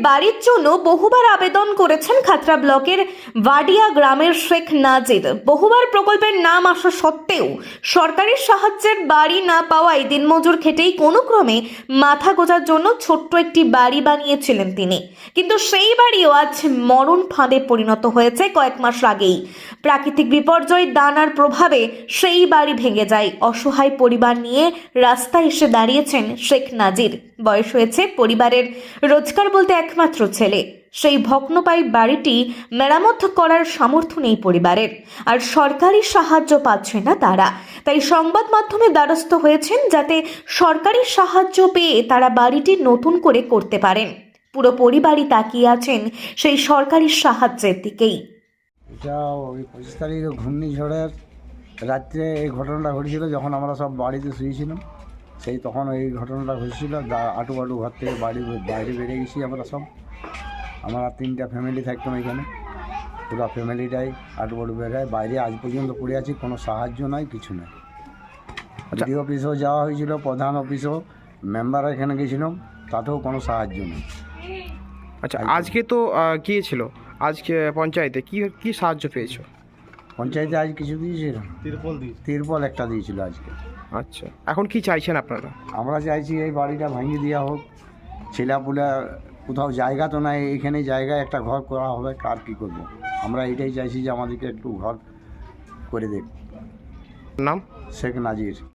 বাড়ির জন্য বহুবার আবেদন করেছেন খাতড়া ব্লকের ভাডিয়া গ্রামের শেখ নাজির। বহুবার প্রকল্পের নাম আসা সত্ত্বেও সরকারি সাহায্যের বাড়ি না পাওয়ায় দিনমজুর খেটেই কোনো ক্রমে মাথা গোঁজার জন্য ছোট্ট একটি বাড়ি বানিয়েছিলেন তিনি। কিন্তু সেই বাড়িও আজ মরণ ফাঁদে পরিণত হয়েছে কয়েক মাস আগেই। প্রাকৃতিক বিপর্যয় দানার প্রভাবে সেই বাড়ি ভেঙে যায়। অসহায় পরিবার নিয়ে রাস্তায় এসে দাঁড়িয়েছেন শেখ নাজির। বয়স হয়েছে, পরিবারের রোজগার বলতে একমাত্র ছেলে। সেই ভগ্নপ্রায় বাড়িটি মেরামত করার সামর্থ্য নেই পরিবারের, আর সরকারি সাহায্য পাচ্ছে না তারা। তাই সংবাদ মাধ্যমে দ্বারস্থ হয়েছেন যাতে সরকারি সাহায্য পেয়ে তারা বাড়িটি নতুন করে করতে পারেন। পুরো পরিবারই তাকিয়ে আছেন সেই সরকারি সাহায্যের দিকেই। এটা ওই 25 তারিখে ঘূর্ণিঝড়ের রাত্রে এই ঘটনাটা ঘটেছিল, যখন আমরা সব বাড়িতে শুয়েছিলাম সেই তখন এই ঘটনাটা ঘটেছিল। আটু বাটু ঘর থেকে বাইরে বেরিয়ে গেছি আমরা 3টা ফ্যামিলি থাকতাম এখানে। পুরো ফ্যামিলিটাই আটু বাটু বেরোয় বাইরে আজ পর্যন্ত পড়ে আছি, কোনো সাহায্য নাই, কিছু নাই। ডিডি অফিসেও যাওয়া হয়েছিল, প্রধান অফিসেও মেম্বার এখানে গেছিলাম, তাতেও কোনো সাহায্য নেই। আচ্ছা, আজকে তো গিয়েছিল, আজকে পঞ্চায়েতে কি সাহায্য পেয়েছো? পঞ্চায়েতে আজ কিছু দিয়েছিল, তিরপল একটা দিয়েছিল আজকে। আচ্ছা, এখন কি চাইছেন আপনারা? আমরা চাইছি এই বাড়িটা ভাঙিয়ে দেওয়া হোক। ছেলেপুলে কোথাও জায়গা তো নাই, এইখানে জায়গায় একটা ঘর করা হবে, আর কী করবো। আমরা এটাই চাইছি যে আমাদেরকে একটু ঘর করে দেখ। নাম? শেখ নাজির।